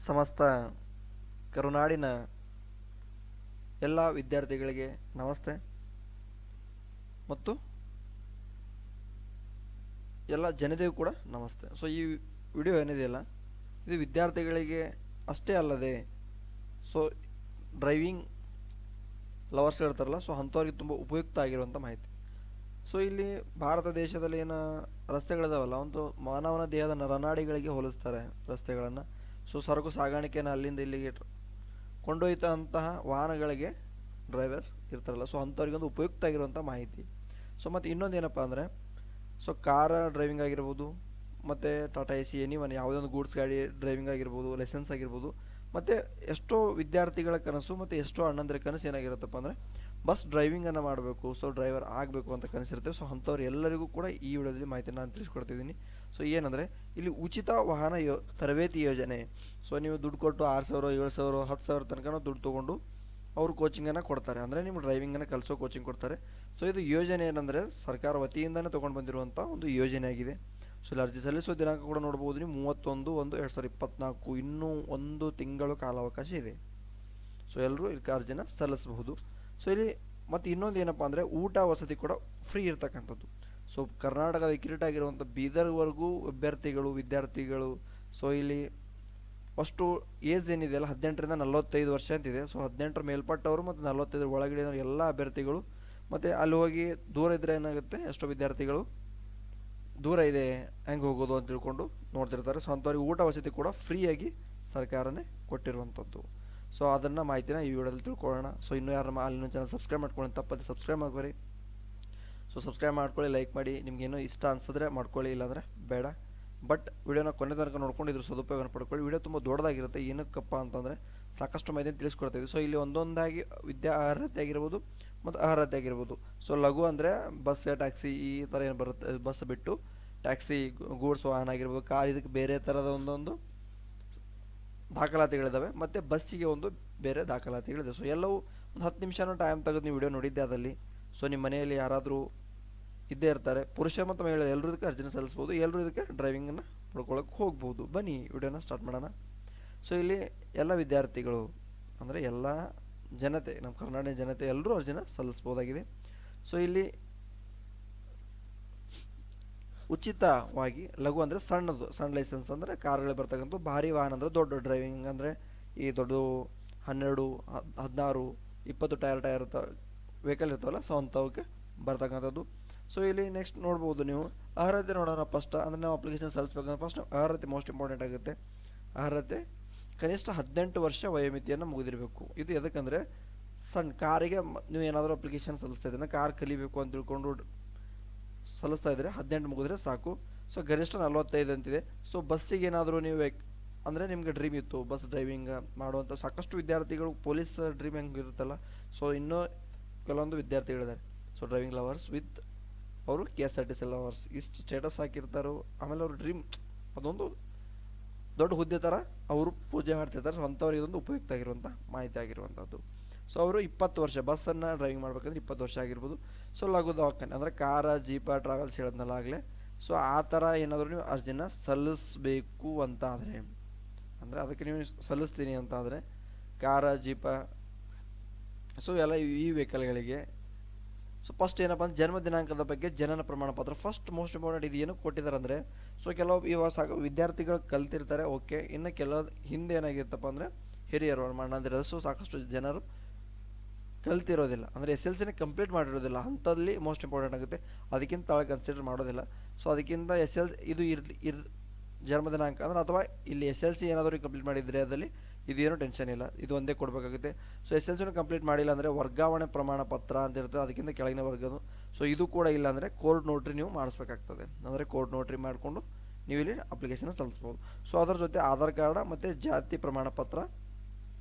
ಸಮಸ್ತ ಕರುನಾಡಿನ ಎಲ್ಲ ವಿದ್ಯಾರ್ಥಿಗಳಿಗೆ ನಮಸ್ತೆ ಮತ್ತು ಎಲ್ಲ ಜನತೆಗೂ ಕೂಡ ನಮಸ್ತೆ. ಸೊ ಈ ವಿಡಿಯೋ ಏನಿದೆಯಲ್ಲ, ಇದು ವಿದ್ಯಾರ್ಥಿಗಳಿಗೆ ಅಷ್ಟೇ ಅಲ್ಲದೆ ಸೊ ಡ್ರೈವಿಂಗ್ ಲವರ್ಸ್ ಇರ್ತಾರಲ್ಲ, ಸೊ ಅಂಥವ್ರಿಗೆ ತುಂಬ ಉಪಯುಕ್ತ ಆಗಿರುವಂಥ ಮಾಹಿತಿ. ಸೊ ಇಲ್ಲಿ ಭಾರತ ದೇಶದಲ್ಲಿ ಏನು ರಸ್ತೆಗಳಿದಾವಲ್ಲ, ಒಂದು ಮಾನವನ ದೇಹದ ನರನಾಡಿಗಳಿಗೆ ಹೋಲಿಸ್ತಾರೆ ರಸ್ತೆಗಳನ್ನು. ಸೊ ಸರಕು ಸಾಗಾಣಿಕೆನ ಅಲ್ಲಿಂದ ಇಲ್ಲಿಗೆ ಕೊಂಡೊಯ್ತಂತಹ ವಾಹನಗಳಿಗೆ ಡ್ರೈವರ್ ಇರ್ತಾರಲ್ಲ, ಸೊ ಅಂಥವ್ರಿಗೊಂದು ಉಪಯುಕ್ತ ಆಗಿರುವಂಥ ಮಾಹಿತಿ. ಸೊ ಮತ್ತು ಇನ್ನೊಂದು ಏನಪ್ಪ ಅಂದರೆ, ಸೊ ಕಾರ ಡ್ರೈವಿಂಗ್ ಆಗಿರ್ಬೋದು, ಮತ್ತು Tata A C any one ಯಾವುದೇ ಒಂದು ಗೂಡ್ಸ್ ಗಾಡಿ ಡ್ರೈವಿಂಗ್ ಆಗಿರ್ಬೋದು, ಲೈಸೆನ್ಸ್ ಆಗಿರ್ಬೋದು. ಮತ್ತು ಎಷ್ಟೋ ವಿದ್ಯಾರ್ಥಿಗಳ ಕನಸು ಮತ್ತು ಎಷ್ಟೋ ಅಣ್ಣಂದಿರ ಕನಸು ಏನಾಗಿರುತ್ತಪ್ಪ ಅಂದರೆ ಬಸ್ ಡ್ರೈವಿಂಗನ್ನು ಮಾಡಬೇಕು, ಸೊ ಡ್ರೈವರ್ ಆಗಬೇಕು ಅಂತ ಕನಸಿರುತ್ತೆ. ಸೊ ಅಂಥವ್ರು ಎಲ್ಲರಿಗೂ ಕೂಡ ಈ ವಿಡಿಯೋದಲ್ಲಿ ಮಾಹಿತಿ ನಾನು ತಿಳಿಸ್ಕೊಡ್ತಿದ್ದೀನಿ. ಸೊ ಏನಂದರೆ, ಇಲ್ಲಿ ಉಚಿತ ವಾಹನ ತರಬೇತಿ ಯೋಜನೆ. ಸೊ ನೀವು ದುಡ್ಡು ಕೊಟ್ಟು 6,000 7,000 10,000 ತನಕ ದುಡ್ಡು ತೊಗೊಂಡು ಅವರು ಕೋಚಿಂಗನ್ನು ಕೊಡ್ತಾರೆ, ಅಂದರೆ ನಿಮ್ಮ ಡ್ರೈವಿಂಗನ್ನು ಕಲಿಸೋ ಕೋಚಿಂಗ್ ಕೊಡ್ತಾರೆ. ಸೊ ಇದು ಯೋಜನೆ ಏನಂದರೆ ಸರ್ಕಾರ ವತಿಯಿಂದನೇ ತೊಗೊಂಡು ಬಂದಿರುವಂಥ ಒಂದು ಯೋಜನೆ ಆಗಿದೆ. ಸೊ ಇಲ್ಲಿ ಅರ್ಜಿ ಸಲ್ಲಿಸೋ ದಿನಾಂಕ ಕೂಡ ನೋಡ್ಬೋದು ನೀವು, 31/1/2024. ಇನ್ನೂ ಒಂದು ತಿಂಗಳು ಕಾಲಾವಕಾಶ ಇದೆ. ಸೊ ಎಲ್ಲರೂ ಇಲ್ಲಿ ಅರ್ಜಿನ ಸಲ್ಲಿಸಬಹುದು. ಸೊ ಇಲ್ಲಿ ಮತ್ತು ಇನ್ನೊಂದು ಏನಪ್ಪ ಅಂದರೆ, ಊಟ ವಸತಿ ಕೂಡ ಫ್ರೀ ಇರ್ತಕ್ಕಂಥದ್ದು. ಸೊ ಕರ್ನಾಟಕದ ಕಿರೀಟಾಗಿರುವಂಥ ಬೀದರ್ವರೆಗೂ ವಿದ್ಯಾರ್ಥಿಗಳು. ಸೊ ಇಲ್ಲಿ ಫಸ್ಟು ಏಜ್ ಏನಿದೆಯಲ್ಲ 18ರಿಂದ 45 ವರ್ಷ ಅಂತಿದೆ. ಸೊ 18ರ ಮೇಲ್ಪಟ್ಟವರು ಮತ್ತು 45 ಒಳಗಡೆ ಎಲ್ಲ ಅಭ್ಯರ್ಥಿಗಳು. ಮತ್ತು ಅಲ್ಲಿ ಹೋಗಿ ದೂರ ಇದ್ದರೆ ಏನಾಗುತ್ತೆ, ಎಷ್ಟೋ ವಿದ್ಯಾರ್ಥಿಗಳು ದೂರ ಇದೆ ಹೆಂಗೆ ಹೋಗೋದು ಅಂತ ತಿಳ್ಕೊಂಡು ನೋಡ್ತಿರ್ತಾರೆ. ಸೊ ಅಂಥವ್ರಿಗೆ ಊಟ ವಸತಿ ಕೂಡ ಫ್ರೀಯಾಗಿ ಸರ್ಕಾರನೇ ಕೊಟ್ಟಿರುವಂಥದ್ದು. ಸೊ ಅದನ್ನು ಮಾಹಿತಿನ ಈ ವಿಡಿಯೋದಲ್ಲಿ ತಿಳ್ಕೊಳ್ಳೋಣ. ಸೊ ಇನ್ನೂ ಯಾರು ಅಲ್ಲಿನ ಚಾನಲ್ ಸಬ್ಸ್ಕ್ರೈಬ್ ಮಾಡ್ಕೊಳ್ಳಿ, ತಪ್ಪದೆ ಸಬ್ಸ್ಕ್ರೈಬ್ ಮಾಡ್ಕೊಳ್ಳಿ. ಸೊ ಸಬ್ಸ್ಕ್ರೈಬ್ ಮಾಡ್ಕೊಳ್ಳಿ, ಲೈಕ್ ಮಾಡಿ, ನಿಮಗೇನೋ ಇಷ್ಟ ಅನಿಸಿದ್ರೆ ಮಾಡ್ಕೊಳ್ಳಿ, ಇಲ್ಲಾಂದರೆ ಬೇಡ. ಬಟ್ ವಿಡಿಯೋನ ಕೊನೆ ತನಕ ನೋಡ್ಕೊಂಡು ಇದ್ರ ಸದುಪಯೋಗ ಪಡ್ಕೊಳ್ಳಿ. ವಿಡಿಯೋ ತುಂಬ ದೊಡ್ಡದಾಗಿರುತ್ತೆ. ಏನಕ್ಕಪ್ಪ ಅಂತಂದರೆ ಸಾಕಷ್ಟು ಮಾಹಿತಿಯನ್ನು ತಿಳಿಸ್ಕೊಡ್ತೀವಿ. ಸೊ ಇಲ್ಲಿ ಒಂದೊಂದಾಗಿ ಅರ್ಹತೆ ಆಗಿರ್ಬೋದು ಮತ್ತು ಅರ್ಹತೆ ಆಗಿರ್ಬೋದು. ಸೊ ಲಘು ಅಂದರೆ ಬಸ್, ಟ್ಯಾಕ್ಸಿ ಈ ಥರ ಏನು ಬರುತ್ತೆ, ಬಸ್ ಬಿಟ್ಟು ಟ್ಯಾಕ್ಸಿ, ಗೂಡ್ಸ್ ವಾಹನ ಆಗಿರ್ಬೋದು, ಕಾರ್, ಇದಕ್ಕೆ ಬೇರೆ ಥರದ ಒಂದೊಂದು ದಾಖಲಾತಿಗಳಿದ್ದಾವೆ. ಮತ್ತು ಬಸ್ಸಿಗೆ ಒಂದು ಬೇರೆ ದಾಖಲಾತಿಗಳಿದೆ. ಸೊ ಎಲ್ಲವೂ ಒಂದು 10 ನಿಮಿಷನೂ ಟೈಮ್ ತೆಗೆದು ನೀವು ವಿಡಿಯೋ ನೋಡಿದ್ದೆ ಅದಲ್ಲಿ. ಸೊ ನಿಮ್ಮ ಮನೆಯಲ್ಲಿ ಯಾರಾದರೂ ಇದ್ದೇ ಇರ್ತಾರೆ, ಪುರುಷ ಮತ್ತು ಮಹಿಳೆ ಎಲ್ಲರೂ ಇದಕ್ಕೆ ಅರ್ಜಿನ ಸಲ್ಲಿಸ್ಬೋದು, ಎಲ್ಲರೂ ಇದಕ್ಕೆ ಡ್ರೈವಿಂಗನ್ನು ಪಡ್ಕೊಳ್ಳೋಕೆ ಹೋಗ್ಬೋದು. ಬನ್ನಿ ವಿಡಿಯೋನ ಸ್ಟಾರ್ಟ್ ಮಾಡೋಣ. ಸೊ ಇಲ್ಲಿ ಎಲ್ಲ ವಿದ್ಯಾರ್ಥಿಗಳು ಅಂದರೆ ಎಲ್ಲ ಜನತೆ, ನಮ್ಮ ಕರ್ನಾಟಕ ಜನತೆ ಎಲ್ಲರೂ ಅರ್ಜಿನ ಸಲ್ಲಿಸ್ಬೋದಾಗಿದೆ. ಸೊ ಇಲ್ಲಿ ಉಚಿತವಾಗಿ ಲಘು ಅಂದರೆ ಸಣ್ಣ ಲೈಸೆನ್ಸ್ ಅಂದರೆ ಕಾರ್ಗಳು ಬರ್ತಕ್ಕಂಥ, ಭಾರಿ ವಾಹನ ಅಂದರೆ ದೊಡ್ಡ ಡ್ರೈವಿಂಗ್ ಅಂದರೆ ಈ ದೊಡ್ಡ 12, 16, 20 ಟೈರ್ ವೆಹಿಕಲ್ ಇರ್ತಾವಲ್ಲ, ಸೊ ಅಂಥವಕ್ಕೆ ಬರ್ತಕ್ಕಂಥದ್ದು. ಸೊ ಇಲ್ಲಿ ನೆಕ್ಸ್ಟ್ ನೋಡ್ಬೋದು ನೀವು ಅರ್ಹತೆ ನೋಡೋಣ. ಫಸ್ಟ್ ಅಂದರೆ ನಾವು ಅಪ್ಲಿಕೇಶನ್ ಸಲ್ಲಿಸ್ಬೇಕಂದ್ರೆ ಫಸ್ಟ್ ಅರ್ಹತೆ ಮೋಸ್ಟ್ ಇಂಪಾರ್ಟೆಂಟ್ ಆಗುತ್ತೆ. ಅರ್ಹತೆ ಕನಿಷ್ಠ 18 ವರ್ಷ ವಯೋಮಿತಿಯನ್ನು ಮುಗಿದಿರಬೇಕು. ಇದು ಎದಕ್ಕಂದರೆ ಸಣ್ಣ ಕಾರಿಗೆ ನೀವು ಏನಾದರೂ ಅಪ್ಲಿಕೇಶನ್ ಸಲ್ಲಿಸ್ತಾ ಇದ್ದೀರ, ಕಾರ್ ಕಲಿಬೇಕು ಅಂತ ತಿಳ್ಕೊಂಡು ಸಲ್ಲಿಸ್ತಾ ಇದ್ದರೆ 18 ಮುಗಿದ್ರೆ ಸಾಕು. ಸೊ ಗರಿಷ್ಠ 45 ಅಂತಿದೆ. ಸೊ ಬಸ್ಸಿಗೆ ಏನಾದರೂ ನೀವು ಅಂದರೆ ನಿಮಗೆ ಡ್ರೀಮ್ ಇತ್ತು ಬಸ್ ಡ್ರೈವಿಂಗ್ ಮಾಡುವಂಥ ಸಾಕಷ್ಟು ವಿದ್ಯಾರ್ಥಿಗಳು, ಪೊಲೀಸ್ ಡ್ರೀಮ್ ಹೆಂಗೆ ಇರುತ್ತಲ್ಲ, ಸೊ ಇನ್ನೂ ಕೆಲವೊಂದು ವಿದ್ಯಾರ್ಥಿಗಳಿದ್ದಾರೆ. ಸೊ ಡ್ರೈವಿಂಗ್ ಲವರ್ಸ್ ವಿತ್ ಅವರು KSRTC ಲವರ್ಸ್ ಇಷ್ಟು ಸ್ಟೇಟಸ್ ಹಾಕಿರ್ತಾರೋ, ಆಮೇಲೆ ಅವ್ರ ಡ್ರೀಮ್ ಅದೊಂದು ದೊಡ್ಡ ಹುದ್ದೆ ಥರ ಅವರು ಪೂಜೆ ಮಾಡ್ತಿರ್ತಾರೆ. ಸೊ ಅಂಥವ್ರಿಗೆ ಇದೊಂದು ಉಪಯುಕ್ತ ಆಗಿರುವಂಥ ಮಾಹಿತಿ ಆಗಿರುವಂಥದ್ದು. ಸೊ ಅವರು 20 ವರ್ಷ ಬಸ್ಸನ್ನು ಡ್ರೈವಿಂಗ್ ಮಾಡಬೇಕಂದ್ರೆ 20 ವರ್ಷ ಆಗಿರ್ಬೋದು. ಸೊ ಲಘು ದವಾಖಾನೆ ಅಂದರೆ ಕಾರ, ಜೀಪ, ಟ್ರಾವೆಲ್ಸ್ ಹೇಳಿದ್ನಲ್ಲ ಆಗಲೇ, ಸೊ ಆ ಥರ ಏನಾದರೂ ನೀವು ಅರ್ಜಿನ ಸಲ್ಲಿಸಬೇಕು ಅಂತ ಆದರೆ, ಅಂದರೆ ಅದಕ್ಕೆ ನೀವು ಸಲ್ಲಿಸ್ತೀನಿ ಅಂತ ಆದರೆ ಕಾರ, ಜೀಪ, ಸೊ ಎಲ್ಲ ಈ ವೆಹಿಕಲ್ಗಳಿಗೆ. ಸೊ ಫಸ್ಟ್ ಏನಪ್ಪ ಅಂದ್ರೆ ಜನ್ಮ ದಿನಾಂಕದ ಬಗ್ಗೆ ಜನನ ಪ್ರಮಾಣ ಪತ್ರ ಫಸ್ಟ್ ಮೋಸ್ಟ್ ಇಂಪಾರ್ಟೆಂಟ್. ಇದು ಏನಕ್ಕೆ ಕೊಟ್ಟಿದ್ದಾರೆ ಅಂದರೆ, ಸೊ ಕೆಲವು ಇವಾಗ ವಿದ್ಯಾರ್ಥಿಗಳು ಕಲ್ತಿರ್ತಾರೆ, ಓಕೆ. ಇನ್ನು ಕೆಲವು ಹಿಂದೆ ಏನಾಗಿರ್ತಪ್ಪ ಅಂದರೆ ಹಿರಿಯರು ಅಣ್ಣಂದಿರೋದು, ಸೊ ಸಾಕಷ್ಟು ಜನರು ಕಲ್ತಿರೋದಿಲ್ಲ, ಅಂದರೆ SLCನೇ ಕಂಪ್ಲೀಟ್ ಮಾಡಿರೋದಿಲ್ಲ. ಅಂಥದ್ರಲ್ಲಿ ಮೋಸ್ಟ್ ಇಂಪಾರ್ಟೆಂಟ್ ಆಗುತ್ತೆ, ಅದಕ್ಕಿಂತ ತಾಳೆ ಕನ್ಸಿಡರ್ ಮಾಡೋದಿಲ್ಲ. ಸೊ ಅದಕ್ಕಿಂತ ಇದು ಜನ್ಮ ದಿನಾಂಕ ಅಂದರೆ, ಅಥವಾ ಇಲ್ಲಿ SLC ಏನಾದರೂ ಕಂಪ್ಲೀಟ್ ಮಾಡಿದರೆ ಅದರಲ್ಲಿ ಇದೇನು ಟೆನ್ಷನ್ ಇಲ್ಲ, ಇದು ಒಂದೇ ಕೊಡಬೇಕಾಗುತ್ತೆ. ಸೊ SLCನೂ ಕಂಪ್ಲೀಟ್ ಮಾಡಿಲ್ಲ ಅಂದರೆ ವರ್ಗಾವಣೆ ಪ್ರಮಾಣ ಪತ್ರ ಅಂತ ಇರ್ತದೆ, ಅದಕ್ಕಿಂತ ಕೆಳಗಿನ ವರ್ಗದು. ಸೊ ಇದು ಕೂಡ ಇಲ್ಲ ಅಂದರೆ ಕೋರ್ಟ್ ನೋಟ್ರಿ ನೀವು ಮಾಡಿಸ್ಬೇಕಾಗ್ತದೆ, ಅಂದರೆ ಕೋರ್ಟ್ ನೋಟ್ರಿ ಮಾಡಿಕೊಂಡು ನೀವು ಇಲ್ಲಿ ಅಪ್ಲಿಕೇಶನ್ ಸಲ್ಲಿಸ್ಬೋದು. ಸೊ ಅದರ ಜೊತೆ ಆಧಾರ್ ಕಾರ್ಡ್ ಮತ್ತು ಜಾತಿ ಪ್ರಮಾಣ ಪತ್ರ,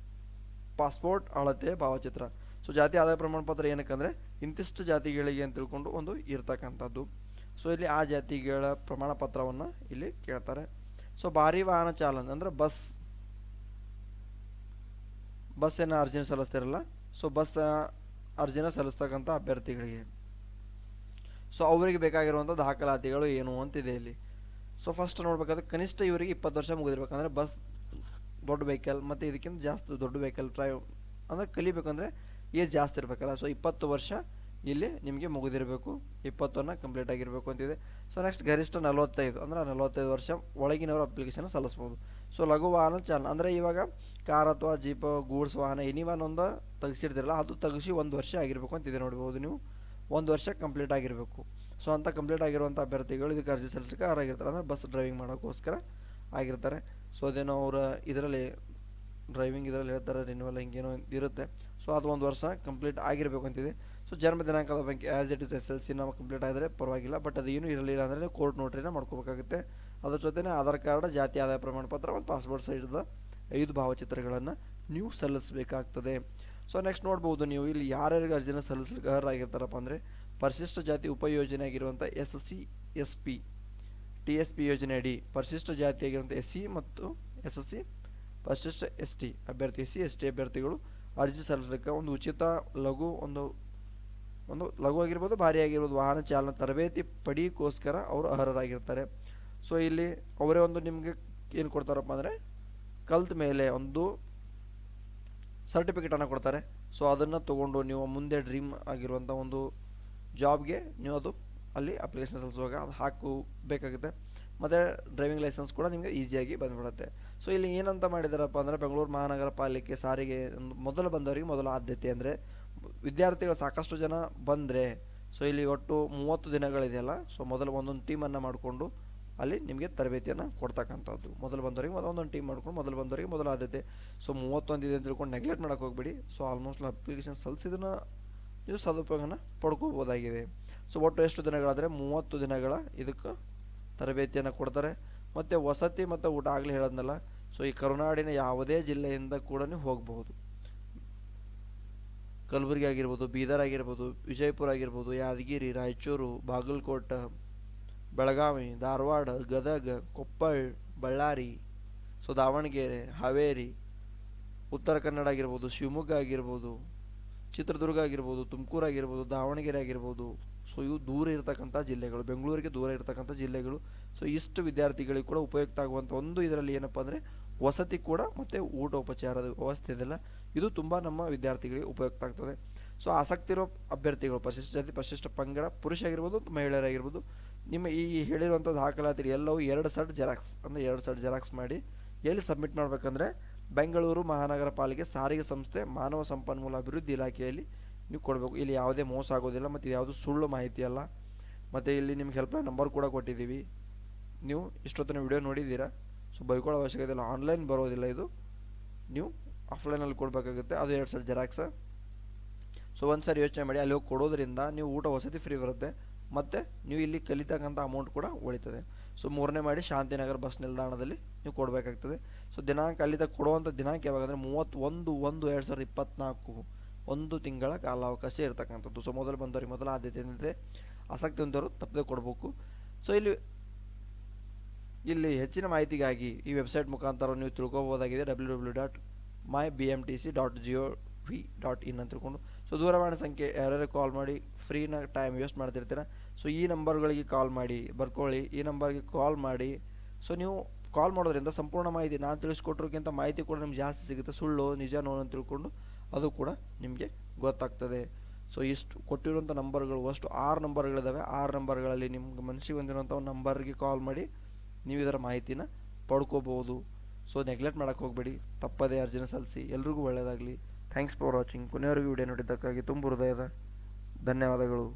ಪಾಸ್ಪೋರ್ಟ್, ಅಳತೆ, ಭಾವಚಿತ್ರ. ಸೊ ಜಾತಿ ಆದಾಯ ಪ್ರಮಾಣ ಪತ್ರ ಏನಕ್ಕಂದರೆ ಇಂತಿಷ್ಟು ಜಾತಿಗಳಿಗೆ ಅಂತ ತಿಳ್ಕೊಂಡು ಒಂದು ಇರ್ತಕ್ಕಂಥದ್ದು. ಸೊ ಇಲ್ಲಿ ಆ ಜಾತಿಗಳ ಪ್ರಮಾಣ ಪತ್ರವನ್ನು ಇಲ್ಲಿ ಕೇಳ್ತಾರೆ. ಸೊ ಭಾರಿ ವಾಹನ ಚಾಲನೆ ಅಂದರೆ ಬಸ್ಸನ್ನು ಅರ್ಜಿನ ಸಲ್ಲಿಸ್ತಿರಲ್ಲ, ಸೊ ಬಸ್ ಅರ್ಜಿನ ಸಲ್ಲಿಸ್ತಕ್ಕಂಥ ಅಭ್ಯರ್ಥಿಗಳಿಗೆ ಸೊ ಅವರಿಗೆ ಬೇಕಾಗಿರುವಂಥ ದಾಖಲಾತಿಗಳು ಏನು ಅಂತಿದೆ ಇಲ್ಲಿ. ಸೊ ಫಸ್ಟ್ ನೋಡಬೇಕಾದ್ರೆ ಕನಿಷ್ಠ ಇವರಿಗೆ 20 ವರ್ಷ ಮುಗಿದಿರ್ಬೇಕಂದ್ರೆ ಬಸ್ ದೊಡ್ಡ ವೆಹಿಕಲ್ ಮತ್ತು ಇದಕ್ಕಿಂತ ಜಾಸ್ತಿ ದೊಡ್ಡ ವೆಹಿಕಲ್ ಡ್ರೈವ್ ಅಂದರೆ ಕಲಿಬೇಕಂದ್ರೆ ಏಜ್ ಜಾಸ್ತಿ ಇರಬೇಕಲ್ಲ. ಸೊ 20 ವರ್ಷ ಇಲ್ಲಿ ನಿಮಗೆ ಮುಗಿದಿರಬೇಕು, 20 ಕಂಪ್ಲೀಟ್ ಆಗಿರಬೇಕು ಅಂತಿದೆ. ಸೊ ನೆಕ್ಸ್ಟ್ ಗರಿಷ್ಠ 45 ಅಂದರೆ 45 ವರ್ಷ ಒಳಗಿನವರು ಅಪ್ಲಿಕೇಶನ್ ಸಲ್ಲಿಸ್ಬೋದು. ಸೊ ಲಘು ವಾಹನ ಚಾಲನೆ ಅಂದರೆ ಇವಾಗ ಕಾರ್ ಅಥವಾ ಜೀಪ್ ಗೂಡ್ಸ್ ವಾಹನ ಎನಿ ವಾಹನ ಒಂದು ತೆಗೆಸಿರ್ತಿರಲ್ಲ, ಅದು ತೆಗಿಸಿ 1 ವರ್ಷ ಆಗಿರಬೇಕು ಅಂತಿದೆ. ನೋಡ್ಬೋದು ನೀವು 1 ವರ್ಷ ಕಂಪ್ಲೀಟ್ ಆಗಿರಬೇಕು. ಸೊ ಅಂತ ಕಂಪ್ಲೀಟ್ ಆಗಿರುವಂಥ ಅಭ್ಯರ್ಥಿಗಳು ಇದಕ್ಕೆ ಅರ್ಜಿ ಸಲ್ಲಿಸಲಿಕ್ಕೆ ಅರ್ಹರಾಗಿರ್ತಾರೆ, ಅಂದರೆ ಬಸ್ ಡ್ರೈವಿಂಗ್ ಮಾಡೋಕ್ಕೋಸ್ಕರ ಆಗಿರ್ತಾರೆ. ಸೊ ಅದೇನೋ ಅವರ ಇದರಲ್ಲಿ ಡ್ರೈವಿಂಗ್ ಇದರಲ್ಲಿ ಹೇಳ್ತಾರೆ ರಿನ್ಯೂವಲ್ ಹಿಂಗೇನೋ ಇರುತ್ತೆ. ಸೊ ಅದು 1 ವರ್ಷ ಕಂಪ್ಲೀಟ್ ಆಗಿರಬೇಕು ಅಂತಿದೆ. ಸೊ ಜನ್ಮ ದಿನಾಂಕದ ಬಗ್ಗೆ ಆ್ಯಸ್ ಇಟ್ ಇಸ್ SLC ನಾವು ಕಂಪ್ಲೀಟ್ ಆದರೆ ಪರವಾಗಿಲ್ಲ, ಬಟ್ ಅದು ಏನೂ ಇರಲಿಲ್ಲ ಅಂದರೆ ಕೋರ್ಟ್ ನೋಟ್ರಿನ ಮಾಡ್ಕೋಬೇಕಾಗುತ್ತೆ. ಅದ್ರ ಜೊತೆ ಆಧಾರ್ ಕಾರ್ಡ್, ಜಾತಿ ಆದಾಯ ಪ್ರಮಾಣ ಪತ್ರ ಮತ್ತು ಪಾಸ್ಪೋರ್ಟ್ ಸೈಜ್ದ 5 ಭಾವಚಿತ್ರಗಳನ್ನು ನೀವು ಸಲ್ಲಿಸಬೇಕಾಗ್ತದೆ. ಸೊ ನೆಕ್ಸ್ಟ್ ನೋಡ್ಬೋದು ನೀವು ಇಲ್ಲಿ ಯಾರ್ಯಾರಿಗೆ ಅರ್ಜಿನ ಸಲ್ಲಿಸಲಿಕ್ಕೆ ಅರ್ಹರಾಗಿರ್ತಾರಪ್ಪ ಅಂದರೆ ಪರಿಶಿಷ್ಟ ಜಾತಿ ಉಪಯೋಜನೆ ಆಗಿರುವಂಥ SC SP TSP ಯೋಜನೆ ಅಡಿ ಪರಿಶಿಷ್ಟ ಜಾತಿಯಾಗಿರುವಂಥ SC ಮತ್ತು SSC, ಪರಿಶಿಷ್ಟ ST ಅಭ್ಯರ್ಥಿ SC ST ಅಭ್ಯರ್ಥಿಗಳು ಅರ್ಜಿ ಸಲ್ಲಿಸಲಿಕ್ಕೆ ಒಂದು ಉಚಿತ ಒಂದು ಲಘು ಆಗಿರ್ಬೋದು ಭಾರಿ ಆಗಿರ್ಬೋದು ವಾಹನ ಚಾಲನಾ ತರಬೇತಿ ಪಡೆಯೋಕ್ಕೋಸ್ಕರ ಅವರು ಅರ್ಹರಾಗಿರ್ತಾರೆ. ಸೊ ಇಲ್ಲಿ ಅವರೇ ಒಂದು ನಿಮಗೆ ಏನು ಕೊಡ್ತಾರಪ್ಪ ಅಂದರೆ ಕಲ್ತ ಮೇಲೆ ಒಂದು ಸರ್ಟಿಫಿಕೇಟನ್ನು ಕೊಡ್ತಾರೆ. ಸೊ ಅದನ್ನು ತೊಗೊಂಡು ನೀವು ಮುಂದೆ ಡ್ರೀಮ್ ಆಗಿರುವಂಥ ಒಂದು ಜಾಬ್ಗೆ ನೀವು ಅದು ಅಲ್ಲಿ ಅಪ್ಲಿಕೇಶನ್ ಸಲ್ಲಿಸುವಾಗ ಅದು ಹಾಕಬೇಕಾಗುತ್ತೆ. ಮತ್ತು ಡ್ರೈವಿಂಗ್ ಲೈಸೆನ್ಸ್ ಕೂಡ ನಿಮಗೆ ಈಸಿಯಾಗಿ ಬಂದುಬಿಡುತ್ತೆ. ಸೊ ಇಲ್ಲಿ ಏನಂತ ಮಾಡಿದಾರಪ್ಪ ಅಂದರೆ ಬೆಂಗಳೂರು ಮಹಾನಗರ ಪಾಲಿಕೆ ಸಾರಿಗೆ ಮೊದಲು ಬಂದವರಿಗೆ ಮೊದಲ ಆದ್ಯತೆ, ಅಂದರೆ ವಿದ್ಯಾರ್ಥಿಗಳು ಸಾಕಷ್ಟು ಜನ ಬಂದರೆ ಸೊ ಇಲ್ಲಿ ಒಟ್ಟು 30 ದಿನಗಳಿದೆಯಲ್ಲ, ಸೊ ಮೊದಲು ಒಂದೊಂದು ಟೀಮನ್ನು ಮಾಡಿಕೊಂಡು ಅಲ್ಲಿ ನಿಮಗೆ ತರಬೇತಿಯನ್ನು ಕೊಡ್ತಕ್ಕಂಥದ್ದು. ಮೊದಲು ಬಂದವರಿಗೆ ಒಂದೊಂದು ಟೀಮ್ ಮಾಡ್ಕೊಂಡು ಮೊದಲು ಬಂದವರಿಗೆ ಮೊದಲ ಆದ್ಯತೆ. ಸೊ 31 ಇದೆ ಅಂತ ತಿಳ್ಕೊಂಡು ನೆಗ್ಲೆಕ್ಟ್ ಮಾಡೋಕೆ ಹೋಗ್ಬೇಡಿ. ಸೊ ಆಲ್ಮೋಸ್ಟ್ ಅಪ್ಲಿಕೇಶನ್ ಸಲ್ಲಿಸಿದನ್ನು ನೀವು ಸದುಪಯೋಗನ ಪಡ್ಕೋಬೋದಾಗಿದೆ. ಸೊ ಒಟ್ಟು ಎಷ್ಟು ದಿನಗಳಾದರೆ 30 ದಿನಗಳ ಇದಕ್ಕೆ ತರಬೇತಿಯನ್ನು ಕೊಡ್ತಾರೆ. ಮತ್ತು ವಸತಿ ಮತ್ತು ಊಟ ಆಗಲೇ ಹೇಳೋದ್ನಲ್ಲ, ಸೊ ಈ ಕರುನಾಡಿನ ಯಾವುದೇ ಜಿಲ್ಲೆಯಿಂದ ಕೂಡ ನೀವು ಹೋಗಬಹುದು. ಕಲಬುರಗಿ ಆಗಿರ್ಬೋದು, ಬೀದರ್ ಆಗಿರ್ಬೋದು, ವಿಜಯಪುರ ಆಗಿರ್ಬೋದು, ಯಾದಗಿರಿ, ರಾಯಚೂರು, ಬಾಗಲಕೋಟೆ, ಬೆಳಗಾವಿ, ಧಾರವಾಡ, ಗದಗ, ಕೊಪ್ಪಳ, ಬಳ್ಳಾರಿ, ಸೊ ದಾವಣಗೆರೆ, ಹಾವೇರಿ, ಉತ್ತರ ಕನ್ನಡ ಆಗಿರ್ಬೋದು, ಶಿವಮೊಗ್ಗ ಆಗಿರ್ಬೋದು, ಚಿತ್ರದುರ್ಗ ಆಗಿರ್ಬೋದು, ತುಮಕೂರು ಆಗಿರ್ಬೋದು, ದಾವಣಗೆರೆ ಆಗಿರ್ಬೋದು. ಸೊ ಇವು ದೂರ ಇರತಕ್ಕಂಥ ಜಿಲ್ಲೆಗಳು, ಬೆಂಗಳೂರಿಗೆ ದೂರ ಇರತಕ್ಕಂಥ ಜಿಲ್ಲೆಗಳು. ಸೊ ಇಷ್ಟು ವಿದ್ಯಾರ್ಥಿಗಳಿಗೆ ಕೂಡ ಉಪಯುಕ್ತ ಆಗುವಂಥ ಒಂದು ಇದರಲ್ಲಿ ಏನಪ್ಪ ಅಂದರೆ ವಸತಿ ಕೂಡ ಮತ್ತು ಊಟೋಪಚಾರದ ವ್ಯವಸ್ಥೆ ಇದೆಲ್ಲ ಇದು ತುಂಬ ನಮ್ಮ ವಿದ್ಯಾರ್ಥಿಗಳಿಗೆ ಉಪಯುಕ್ತ ಆಗ್ತದೆ. ಸೊ ಆಸಕ್ತಿ ಇರೋ ಅಭ್ಯರ್ಥಿಗಳು ಪರಿಶಿಷ್ಟ ಜಾತಿ, ಪರಿಶಿಷ್ಟ ಪಂಗಡ, ಪುರುಷ ಆಗಿರ್ಬೋದು, ಮಹಿಳೆಯರಾಗಿರ್ಬೋದು, ನಿಮ್ಮ ಈ ಹೇಳಿರುವಂಥ ದಾಖಲಾತಿ ಎಲ್ಲವೂ 2 ಸೆಟ್ ಜೆರಾಕ್ಸ್ ಅಂದರೆ 2 ಸೆಟ್ ಜೆರಾಕ್ಸ್ ಮಾಡಿ ಎಲ್ಲಿ ಸಬ್ಮಿಟ್ ಮಾಡಬೇಕಂದ್ರೆ ಬೆಂಗಳೂರು ಮಹಾನಗರ ಪಾಲಿಕೆ ಸಾರಿಗೆ ಸಂಸ್ಥೆ ಮಾನವ ಸಂಪನ್ಮೂಲ ಅಭಿವೃದ್ಧಿ ಇಲಾಖೆಯಲ್ಲಿ ನೀವು ಕೊಡಬೇಕು. ಇಲ್ಲಿ ಯಾವುದೇ ಮೋಸ ಆಗೋದಿಲ್ಲ ಮತ್ತು ಯಾವುದು ಸುಳ್ಳು ಮಾಹಿತಿ ಅಲ್ಲ. ಮತ್ತು ಇಲ್ಲಿ ನಿಮ್ಗೆ ಹೆಲ್ಪ್ಲೈನ್ ನಂಬರ್ ಕೂಡ ಕೊಟ್ಟಿದ್ದೀವಿ. ನೀವು ಇಷ್ಟೊತ್ತಿನ ವಿಡಿಯೋ ನೋಡಿದ್ದೀರಾ, ಸೊ ಬೈಕೊಳ್ಳೋ ಅವಶ್ಯಕತೆ ಇಲ್ಲ. ಆನ್ಲೈನ್ ಬರೋದಿಲ್ಲ, ಇದು ನೀವು ಆಫ್ಲೈನಲ್ಲಿ ಕೊಡಬೇಕಾಗುತ್ತೆ. ಅದು 2 ಸೆಟ್ ಜೆರಾಕ್ಸ. ಸೊ ಒಂದು ಸಾರಿ ಯೋಚನೆ ಮಾಡಿ, ಅಲ್ಲಿ ಹೋಗಿ ಕೊಡೋದ್ರಿಂದ ನೀವು ಊಟ ವಸತಿ ಫ್ರೀ ಬರುತ್ತೆ ಮತ್ತು ನೀವು ಇಲ್ಲಿ ಕಲಿತಕ್ಕಂಥ ಅಮೌಂಟ್ ಕೂಡ ಉಳಿತದೆ. ಸೊ 3ನೇ ಮಾಡಿ ಶಾಂತಿನಗರ ಬಸ್ ನಿಲ್ದಾಣದಲ್ಲಿ ನೀವು ಕೊಡಬೇಕಾಗ್ತದೆ. ಸೊ ದಿನಾಂಕ ಅಲ್ಲಿದ್ದ ಕೊಡುವಂಥ ದಿನಾಂಕ ಯಾವಾಗ ಅಂದರೆ 31/1/2024 1 ತಿಂಗಳ ಕಾಲಾವಕಾಶ ಇರತಕ್ಕಂಥದ್ದು. ಸೊ ಮೊದಲು ಬಂದವರಿಗೆ ಮೊದಲ ಆದ್ಯತೆ ಏನಿದೆ, ಆಸಕ್ತಿ ಹೊಂದವರು ತಪ್ಪದೆ ಕೊಡಬೇಕು. ಸೊ ಇಲ್ಲಿ ಹೆಚ್ಚಿನ ಮಾಹಿತಿಗಾಗಿ ಈ ವೆಬ್ಸೈಟ್ ಮುಖಾಂತರ ನೀವು ತಿಳ್ಕೊಬೋದಾಗಿದೆ www.mybmtc.gov.in ಅಂತ ತಿಳ್ಕೊಂಡು. ಸೊ ದೂರವಾಣಿ ಸಂಖ್ಯೆ ಯಾರ್ಯಾರು ಕಾಲ್ ಮಾಡಿ ಫ್ರೀನ ಟೈಮ್ ವೇಸ್ಟ್ ಮಾಡ್ತಿರ್ತೀರ, ಸೊ ಈ ನಂಬರ್ಗಳಿಗೆ ಕಾಲ್ ಮಾಡಿ ಬರ್ಕೊಳ್ಳಿ. ಈ ನಂಬರ್ಗೆ ಕಾಲ್ ಮಾಡಿ. ಸೊ ನೀವು ಕಾಲ್ ಮಾಡೋದ್ರಿಂದ ಸಂಪೂರ್ಣ ಮಾಹಿತಿ ನಾನು ತಿಳಿಸ್ಕೊಟ್ರೋಕ್ಕಿಂತ ಮಾಹಿತಿ ಕೂಡ ನಿಮ್ಗೆ ಜಾಸ್ತಿ ಸಿಗುತ್ತೆ. ಸುಳ್ಳು ನಿಜನೋ ಅಂತ ತಿಳ್ಕೊಂಡು ಅದು ಕೂಡ ನಿಮಗೆ ಗೊತ್ತಾಗ್ತದೆ. ಸೊ ಇಷ್ಟು ಕೊಟ್ಟಿರುವಂಥ ನಂಬರ್ಗಳು ಅಷ್ಟು 6 ನಂಬರ್ಗಳಿದ್ದಾವೆ. 6 ನಂಬರ್ಗಳಲ್ಲಿ ನಿಮ್ಗೆ ಮನಸ್ಸಿಗೆ ಬಂದಿರುವಂಥ ಒಂದು ನಂಬರ್ಗೆ ಕಾಲ್ ಮಾಡಿ ನೀವು ಇದರ ಮಾಹಿತಿನ ಪಡ್ಕೋಬೋದು. ಸೊ ನೆಗ್ಲೆಕ್ಟ್ ಮಾಡೋಕ್ಕೆ ಹೋಗಬೇಡಿ, ತಪ್ಪದೇ ಅರ್ಜಿನ ಸಲ್ಲಿಸಿ. ಎಲ್ರಿಗೂ ಒಳ್ಳೆಯದಾಗಲಿ. Thanks for watching. ಕೊನೆಯವರೆಗೂ ವಿಡಿಯೋ ನೋಡಿದ್ದಕ್ಕಾಗಿ ತುಂಬ ಹೃದಯದ ಧನ್ಯವಾದಗಳು.